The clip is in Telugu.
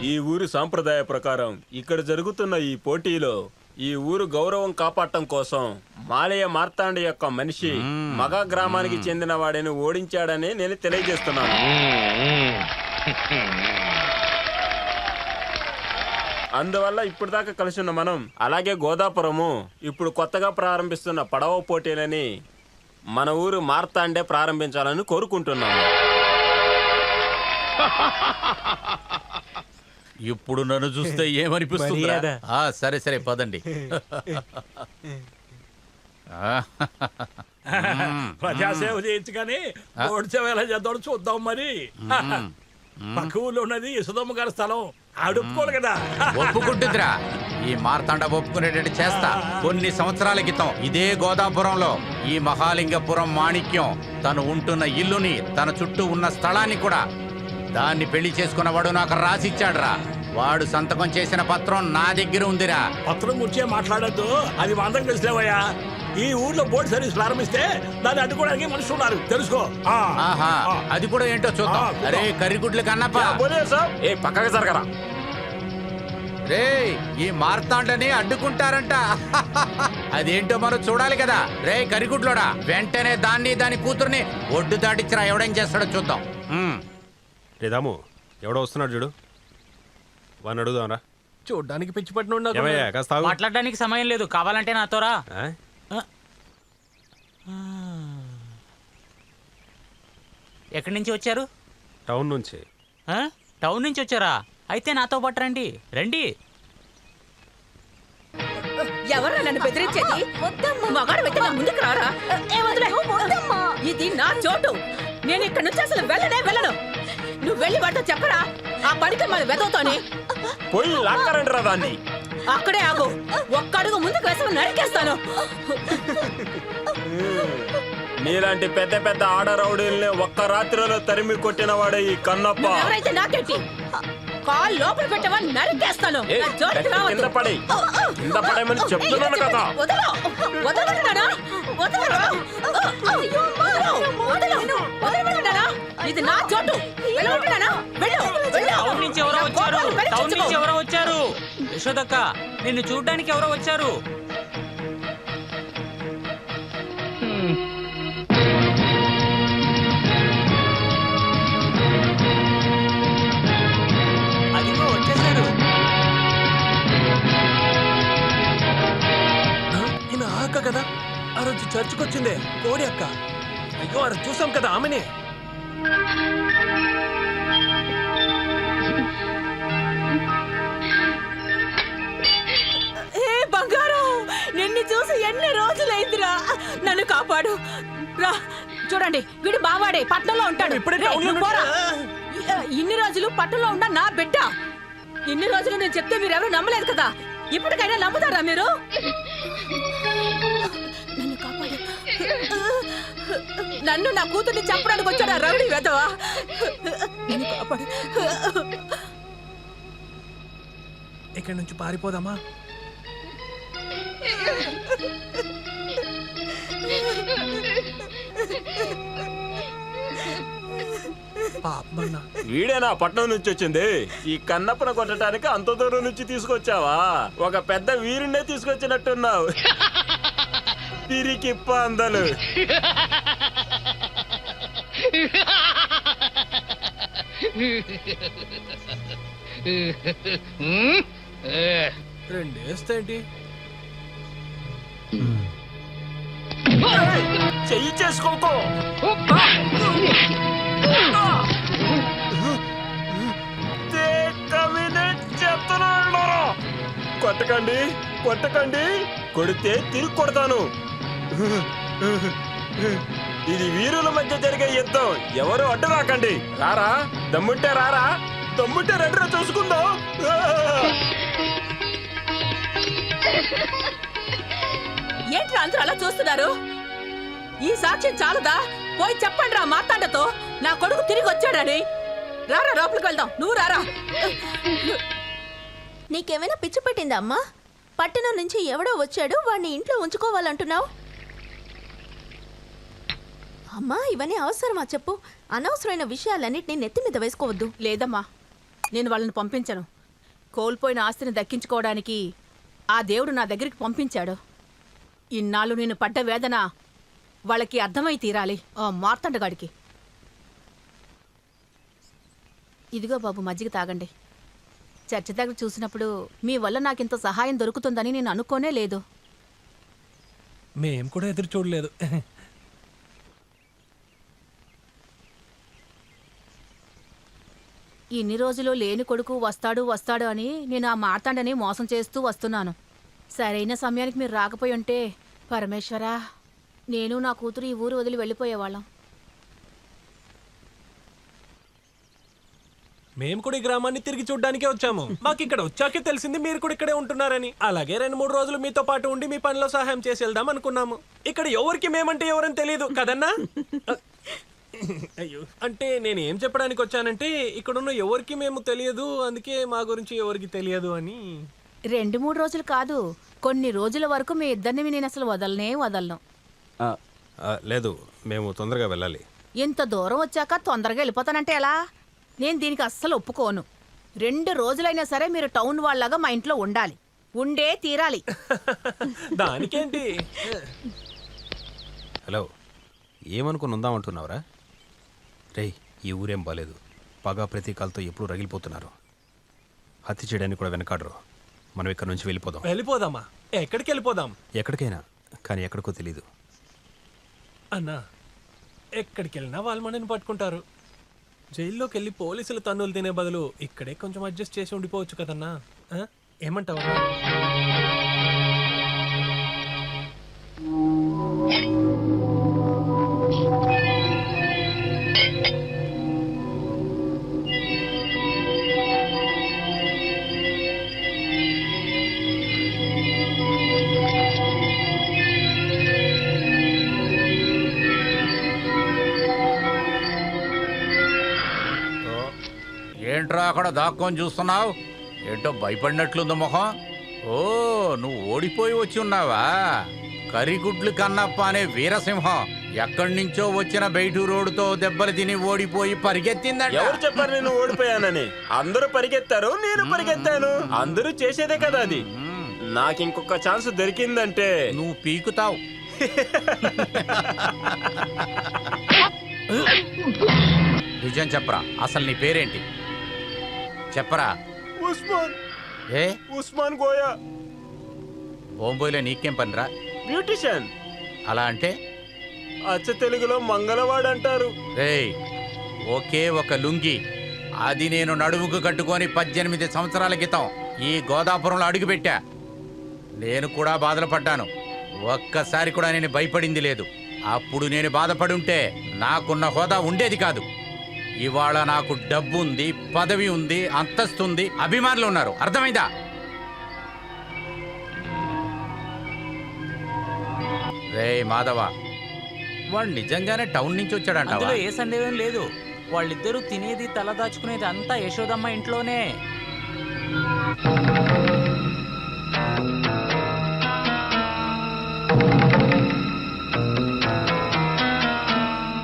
ఈ ఊరి సాంప్రదాయ ప్రకారం ఇక్కడ జరుగుతున్న ఈ పోటీలో ఈ ఊరు గౌరవం కాపాడటం కోసం మాలయ మార్తాండ యొక్క మనిషి మగ గ్రామానికి చెందిన వాడిని ఓడించాడని నేను తెలియజేస్తున్నాను. అందువల్ల ఇప్పుడు దాకా కలిసి ఉన్న మనం, అలాగే గోదాపురము ఇప్పుడు కొత్తగా ప్రారంభిస్తున్న పడవ పోటీలని మన ఊరు మార్తాండే ప్రారంభించాలని కోరుకుంటున్నాము. ఇప్పుడు నన్ను చూస్తే ఏమనిపిస్తుంది? సరే సరే పదండి. ప్రజాసేవ చేయొచ్చు కానీ ఓడిసేవ ఎలా చేద్దాం చూద్దాం. మరి పక్క ఊళ్ళో ఉన్నది యశోదమ్మ గారి స్థలం, ఆవిడ ఒప్పుకోవాలి కదా. ఒప్పుకుంటుందిరా, ఈ మార్తాండ ఒప్పుకునేటట్టు చేస్తా. కొన్ని సంవత్సరాల క్రితం ఇదే గోదాపురంలో ఈ మహాలింగపురం మాణిక్యం తను ఉంటున్న ఇల్లుని, తన చుట్టూ ఉన్న స్థలాన్ని కూడా, దాన్ని పెళ్లి చేసుకున్నవాడు నాకు రాసిచ్చాడురా. వాడు సంతకం చేసిన పత్రం నా దగ్గర ఉందిరా. పత్రం గురించే మాట్లాడద్దు, అది మందం తెలిసిలేవయ్యా. ఈ ఊర్లో బోట్ సర్వీస్ ప్రారంభిస్తే దాన్ని అడ్డుకోవడానికి మనుషులు ఉన్నారు, తెలుసుకో. ఆహా, అది కూడా ఏంటో చూద్దాం. అరే కర్రిగుడ్లు కన్నప్ప, పక్కగా జరగరా. రే ఈ మార్తాండని అడ్డుకుంటారంట. అదేంటో మనం చూడాలి కదా. రే కర్రిగుడ్లోడా, వెంటనే దాని కూతుర్ని ఒడ్డు దాటిచ్చిరా. ఎవడేం చేస్తాడో చూద్దాం. రేదాము ఎవడో వస్తున్నాడు చూడు, వాడిని అడుగుదాంరా. చూడ్డానికి పిచ్చి పట్టిన మాట్లాడడానికి సమయం లేదు, కావాలంటే నాతోరా. ఎక్కడి నుంచి వచ్చారు? టౌన్ నుంచి. టౌన్ నుంచి వచ్చారా? అయితే నాతో పాటు రండి. రండి. ఎవరు నన్ను బెదిరించేది? మగాడు పెట్టిన ముందుకు రారా. ఇది నా చోటు, నేను ఇక్కడ నుంచి అసలు వెళ్ళను. నువ్వు వెళ్ళి వాడితో చెప్పరా, ఆ పనికి మన వెదవుతోని పోయి లాక్కరండి రా దాన్ని. అక్కడే ఆగు, ఒక్క అడుగు ముందుకు వేసి నరికేస్తాను. నీలాంటి పెద్ద పెద్ద ఆడరౌడీల్ని ఒక్క రాత్రిలో తరిమి కొట్టిన వాడే ఈ కన్నప్ప. ఎవరైతే నాకేంటి, కాల్ లోపల పెట్టవా నరికేస్తాను. కింద పడేమని చెప్తున్నాను కదా. ఇది నా చోటు. టౌన్ నుంచి ఎవరో వచ్చారు. టౌన్ నుంచి ఎవరో వచ్చారు. యశోదక్క, నిన్ను చూడ్డానికి ఎవరో వచ్చారు. అదిగో వచ్చేసారు. ఈయన అక్క కదా, ఆ రోజు చర్చికి వచ్చిందే కోడి అక్క. అయ్యో అది చూసాం కదా ఆమెనే. బంగారం, నిన్ను చూసి ఎన్ని రోజులైందిరా. నన్ను కాపాడు రా. చూడండి, వీడు బావాడే, పట్నంలో ఉంటాడు. ఇన్ని రోజులు పట్నంలో ఉన్న నా బిడ్డ. ఇన్ని రోజులు నేను చెప్తే మీరెవరు నమ్మలేదు కదా, ఇప్పటికైనా నమ్ముతారా మీరు? నన్ను కాపాడు. నన్ను నా కూతుర్ని చంపడానికి వచ్చాడా రౌడీ వెధవా? నన్ను కాపాడు. ఇక్కడి నుంచి పారిపోదామా? వీడేనా పట్నం నుంచి వచ్చింది? ఈ కన్నప్పను కొట్టడానికి అంత దూరం నుంచి తీసుకొచ్చావా? ఒక పెద్ద వీరుణ్ణే తీసుకొచ్చినట్టున్నావు. తిరిగి అందలు. రెండేస్తే ఏంటి? చెయ్యి చేసుకోకో. కొట్టకండి, కొట్టకండి, కొడితే తిరిగి కొడతాను. ఇది వీరుల మధ్య జరిగే యుద్ధం, ఎవరు అడ్డు రాకండి. రారా, దమ్ముంటే రారా, దమ్ముంటే రెడ్రా చూసుకుందాం. ఏంటి అందరూ అలా చూస్తున్నారు? ఈ సాక్ష్యం చాలదా? పోయి చెప్పండి రా మార్తాండతో, నా కొడుకు తిరిగి వచ్చాడని. రారా, లోపలికి వెళ్దాం. నువ్వు రారా. నీకేమైనా పిచ్చి పట్టిందా అమ్మా? పట్టణం నుంచి ఎవడో వచ్చాడు, వాడిని ఇంట్లో ఉంచుకోవాలంటున్నావు. అమ్మా, ఇవన్నీ అవసరమా చెప్పు? అనవసరమైన విషయాలన్నిటినీ నెత్తి మీద వేసుకోవద్దు. లేదమ్మా, నేను వాళ్ళని పంపించను. కోల్పోయిన ఆస్తిని దక్కించుకోవడానికి ఆ దేవుడు నా దగ్గరికి పంపించాడు. ఇన్నాళ్ళు నేను పడ్డ వేదన వాళ్ళకి అర్థమై తీరాలి. ఆ మార్తండగాడికి. ఇదిగో బాబు, మజ్జిగ తాగండి. చర్చి దగ్గర చూసినప్పుడు మీ వల్ల నాకింత సహాయం దొరుకుతుందని నేను అనుకోనే లేదు. మేం కూడా ఎదురు చూడలేదు. ఇన్ని రోజులు లేని కొడుకు వస్తాడు వస్తాడు అని నేను ఆ మార్తాండని మోసం చేస్తూ వస్తున్నాను. సరైన సమయానికి మీరు రాకపోయి ఉంటే పరమేశ్వరా, నేను నా కూతురు ఈ ఊరు వదిలి వెళ్ళిపోయేవాళ్ళం. మేము కూడా ఈ గ్రామాన్ని తిరిగి చూడ్డానికే వచ్చాము. మాకు ఇక్కడ వచ్చాకే తెలిసింది మీరు కూడా ఇక్కడే ఉంటున్నారని. అలాగే 2-3 రోజులు మీతో పాటు ఉండి మీ పనిలో సహాయం చేసి వెళ్దాం అనుకున్నాము. ఇక్కడ ఎవరికి మేమంటే ఎవరని తెలియదు కదన్నా. అయ్యో, అంటే నేను ఏం చెప్పడానికి వచ్చానంటే ఇక్కడున్న ఎవరికి మేము తెలియదు, అందుకే మా గురించి ఎవరికి తెలియదు అని. 2-3 రోజులు కాదు, కొన్ని రోజుల వరకు మీ ఇద్దరిని నేను అసలు వదలను. లేదు, మేము తొందరగా వెళ్ళాలి. ఇంత దూరం వచ్చాక తొందరగా వెళ్ళిపోతానంటే ఎలా? నేను దీనికి అస్సలు ఒప్పుకోను. 2 రోజులైనా సరే మీరు టౌన్ వాళ్ళగా మా ఇంట్లో ఉండాలి. ఉండే తీరాలి. దానికేంటి? హలో, ఏమనుకుని ఉందామంటున్నావురా? రేయ్, ఈ ఊరేం బాలేదు. పగా ప్రతీకాలతో ఎప్పుడు రగిలిపోతున్నారు. హత్య చేయడానికి కూడా వెనకాడరు. మనం ఇక్కడ నుంచి వెళ్ళిపోదాం. వెళ్ళిపోదామా? ఎక్కడికి వెళ్ళిపోదాం? ఎక్కడికైనా, కానీ ఎక్కడికో తెలీదు. అన్నా, ఎక్కడికి వెళ్ళినా వాళ్ళు మనని పట్టుకుంటారు. జైల్లోకి వెళ్ళి పోలీసుల తన్నులు తినే బదులు ఇక్కడే కొంచెం అడ్జస్ట్ చేసి ఉండిపోవచ్చు కదన్నా. ఏమంటావు? ఏంట్రా అక్కడ దాక్కొని చూస్తున్నావు? ఏంటో భయపడినట్లుంది మొహం. ఓ, నువ్వు ఓడిపోయి వచ్చి ఉన్నావా? కరిగుడ్లు కన్నప్ప అనే వీరసింహం ఎక్కడి నుంచో వచ్చిన బయట రోడ్డుతో దెబ్బలు తిని ఓడిపోయి పరిగెత్తిందంట. ఎవరు చెప్పారు నేను ఓడిపోయానని? అందరూ పరిగెత్తారు, నేను పరిగెత్తాను. అందరూ చేసేదే కదా అది. నాకు ఇంకొక ఛాన్స్ దొరికిందంటే నువ్వు పీకుతావు. నిజం చెప్పరా, అసలు నీ పేరేంటి? చెప్పరా. ఉస్మాన్. ఏ ఉస్మాన్ గోయా. బొంబాయిలో నీకేం పనిరా? బ్యూటిషియన్. అలా అంటే అచ్చ తెలుగులో మంగళవాడు అంటారు. రేయ్, ఒకే ఒక లుంగి, అది నేను నడుముకు కట్టుకొని 18 సంవత్సరాల క్రితం ఈ గోదాపురంలో అడుగుపెట్టా. నేను కూడా బాధలు పడ్డాను. ఒక్కసారి కూడా నేను భయపడింది లేదు. అప్పుడు నేను బాధపడుంటే నాకున్న హోదా ఉండేది కాదు. ఇవాళ నాకు డబ్బు ఉంది, పదవి ఉంది, అంతస్తుంది, అభిమానులు ఉన్నారు. అర్థమైందా? రే మాధవ, వాడు నిజంగానే టౌన్ నుంచి వచ్చాడంట. అందులో ఏ సందేహం లేదు. వాళ్ళిద్దరూ తినేది తల దాచుకునేది అంతా యశోదమ్మ ఇంట్లోనే.